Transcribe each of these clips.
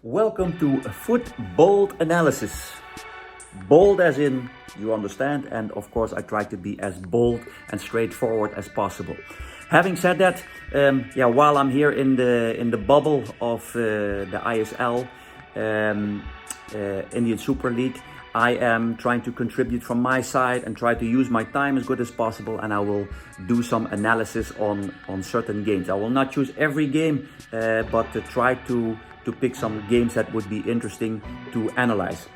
Welcome to Foot Bold Analysis. Bold as in you understand, and of course I try to be as bold and straightforward as possible. Having said that, while I'm here in the bubble of the ISL, Indian Super League, I am trying to contribute from my side and try to use my time as good as possible, and I will do some analysis on certain games. I will not choose every game, but to try to pick some games that would be interesting to analyze.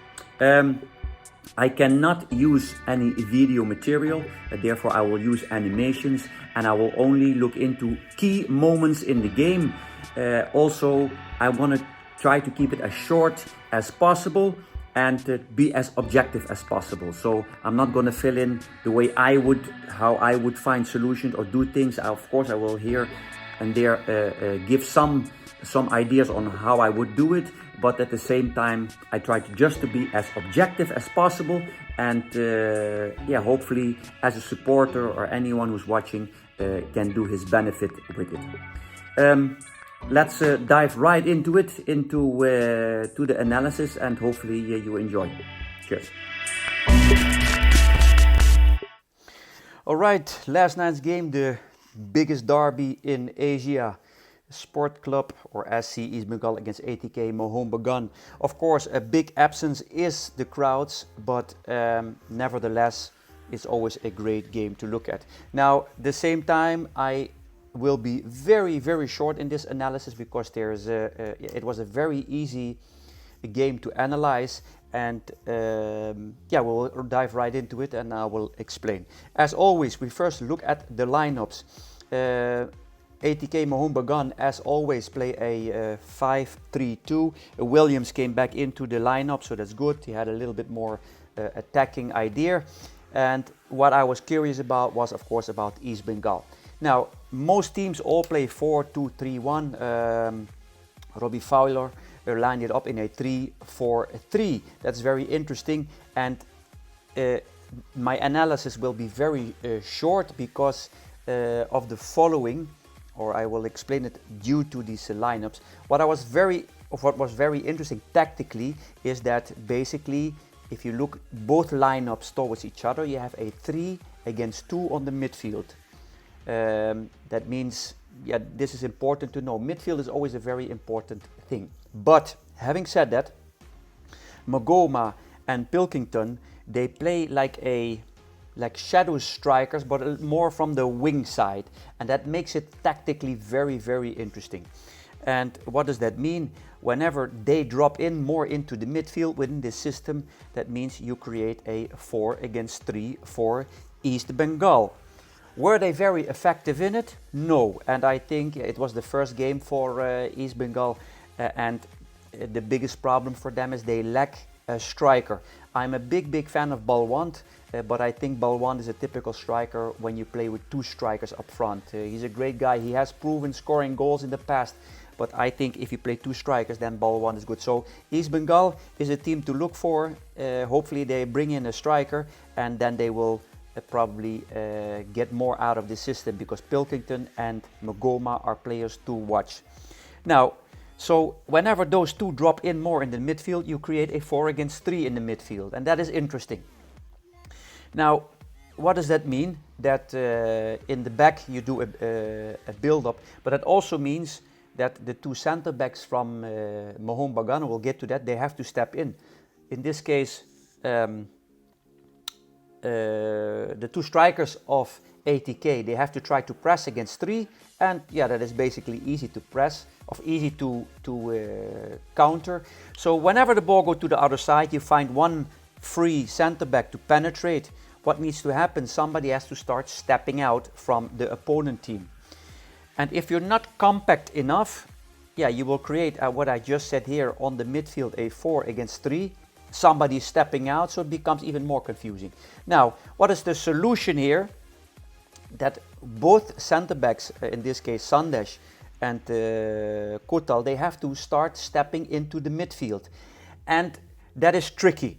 I cannot use any video material, therefore I will use animations, and I will only look into key moments in the game. Also, I want to try to keep it as short as possible and be as objective as possible. So I'm not going to fill in the way how I would find solutions or do things. Of course, I will here and there give some ideas on how I would do it, but at the same time I try to be as objective as possible, and hopefully as a supporter or anyone who's watching can do his benefit with it. Let's dive right into it, to the analysis, and hopefully you enjoy. Cheers. All right, last night's game, the biggest derby in Asia. Sport Club or SC East Bengal against ATK Mohun Bagan. Of course, a big absence is the crowds, but nevertheless, it's always a great game to look at. Now, the same time, I will be very, very short in this analysis because it was a very easy game to analyze, and we'll dive right into it and I will explain. As always, we first look at the lineups. ATK Mohun Bagan, as always, play a 5-3-2. Williams came back into the lineup, so that's good. He had a little bit more attacking idea. And what I was curious about was, of course, about East Bengal. Now, most teams all play 4-2-3-1. Robbie Fowler lined it up in a 3-4-3. That's very interesting. And my analysis will be very short because of the following, or I will explain it due to these lineups. What was very interesting tactically is that basically, if you look both lineups towards each other, you have a 3 against 2 on the midfield. That means, this is important to know. Midfield is always a very important thing. But having said that, Magoma and Pilkington, they play like shadow strikers, but more from the wing side, and that makes it tactically very, very interesting. And what does that mean? Whenever they drop in more into the midfield within this system, that means you create a 4 against 3 for East Bengal. Were they very effective in it? No, and I think it was the first game for East Bengal, and the biggest problem for them is they lack a striker. I'm a big fan of Balwant, but I think Balwant is a typical striker when you play with 2 strikers up front. He's a great guy. He has proven scoring goals in the past, but I think if you play 2 strikers, then Balwant is good. So East Bengal is a team to look for. Hopefully they bring in a striker, and then they will probably get more out of the system, because Pilkington and Magoma are players to watch. Now, so whenever those 2 drop in more in the midfield, you create a 4 against 3 in the midfield, and that is interesting. Now, what does that mean? That in the back you do a build-up, but it also means that the 2 center backs from Mohun Bagan, we'll get to that, they have to step in. In this case, the 2 strikers of ATK, they have to try to press against 3, and that is basically easy to press, easy to counter. So whenever the ball goes to the other side, you find one free center back to penetrate. What needs to happen? Somebody has to start stepping out from the opponent team. And if you're not compact enough, you will create what I just said here on the midfield, a 4 against 3. Somebody is stepping out, so it becomes even more confusing. Now, what is the solution here? That both center backs, in this case Sandesh and Kotal, they have to start stepping into the midfield. And that is tricky.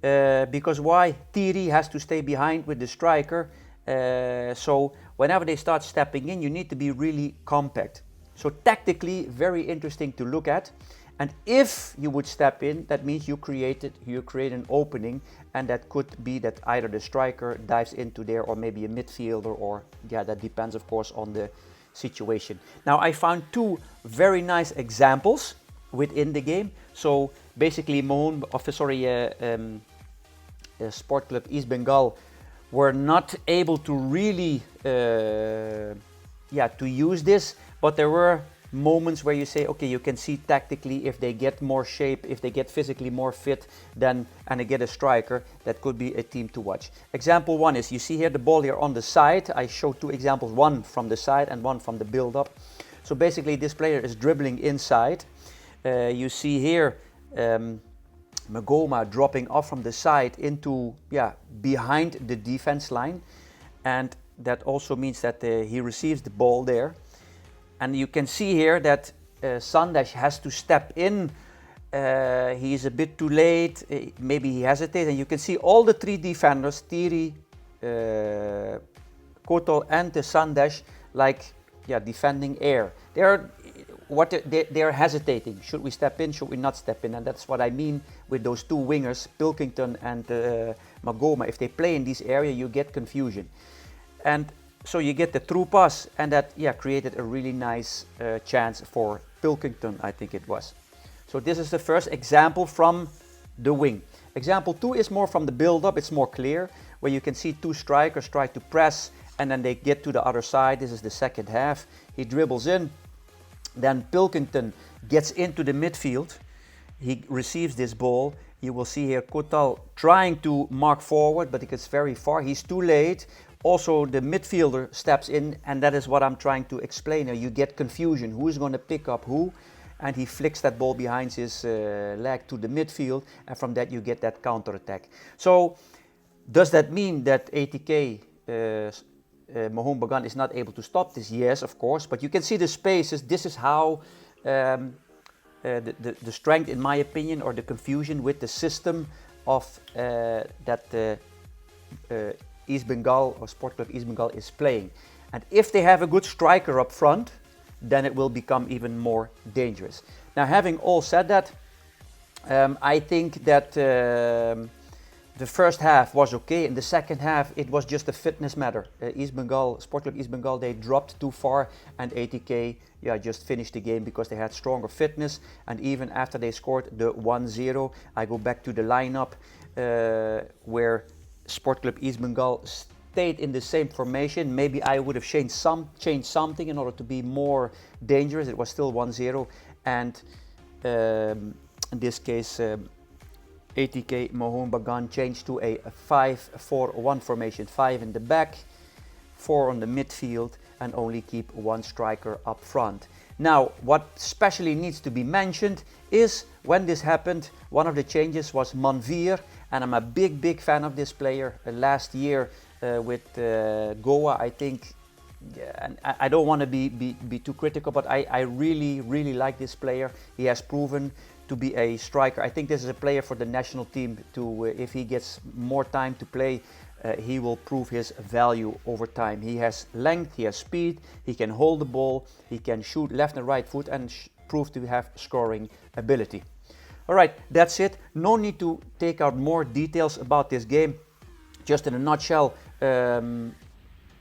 Because why? Thierry has to stay behind with the striker. So whenever they start stepping in, you need to be really compact. So tactically, very interesting to look at. And if you would step in, that means you create an opening, and that could be that either the striker dives into there or maybe a midfielder, or yeah, that depends of course on the situation. Now I found two very nice examples within the game. So basically Mohun, Sport Club East Bengal were not able to really to use this, but there were moments where you say, okay, you can see tactically if they get more shape, if they get physically more fit, then and they get a striker, that could be a team to watch. Example one is, you see here the ball here on the side. I showed two examples, one from the side and one from the build-up. So basically this player is dribbling inside. You see here Magoma dropping off from the side into behind the defense line, and that also means that he receives the ball there. And you can see here that Sandesh has to step in. He's a bit too late, maybe he hesitates, and you can see all the three defenders, Tiri, Kotal and the Sandesh, defending air. They're hesitating. Should we step in? Should we not step in? And that's what I mean with those two wingers, Pilkington and Magoma. If they play in this area, you get confusion. And so you get the through pass, and that created a really nice chance for Pilkington, I think it was. So this is the first example from the wing. Example two is more from the build-up. It's more clear, where you can see two strikers try to press, and then they get to the other side. This is the second half. He dribbles in. Then Pilkington gets into the midfield. He receives this ball. You will see here Kotal trying to mark forward, but he gets very far. He's too late. Also, the midfielder steps in, and that is what I'm trying to explain here. You get confusion. Who is going to pick up who? And he flicks that ball behind his leg to the midfield, and from that you get that counter-attack. So, does that mean that ATK Mohun Bagan is not able to stop this? Yes, of course, but you can see the spaces. This is how the strength, in my opinion, or the confusion with the system of East Bengal, or Sport Club East Bengal, is playing. And if they have a good striker up front, then it will become even more dangerous. Now, having all said that, I think that the first half was okay. In the second half, it was just a fitness matter. East Bengal, Sport Club East Bengal, they dropped too far, and ATK just finished the game because they had stronger fitness. And even after they scored the 1-0, I go back to the lineup where Sport Club East Bengal stayed in the same formation. Maybe I would have changed something in order to be more dangerous. It was still 1-0, and in this case ATK Mohun Bagan changed to a 5-4-1 formation. 5 in the back, 4 on the midfield, and only keep one striker up front. Now, what especially needs to be mentioned is, when this happened, one of the changes was Manveer, and I'm a big fan of this player. Last year with Goa, I think, and I don't want to be too critical, but I really like this player. He has proven to be a striker. I think this is a player for the national team to, if he gets more time to play, he will prove his value over time. He has length, he has speed, he can hold the ball, he can shoot left and right foot, and prove to have scoring ability. All right, that's it. No need to take out more details about this game. Just in a nutshell,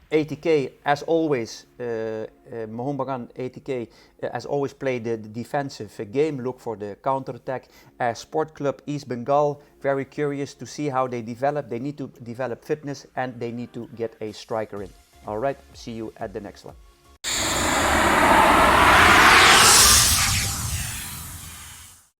ATK, as always, Mohun Bagan ATK, as always, play the defensive game, look for the counter-attack. Sport Club East Bengal, very curious to see how they develop. They need to develop fitness, and they need to get a striker in. All right, see you at the next one.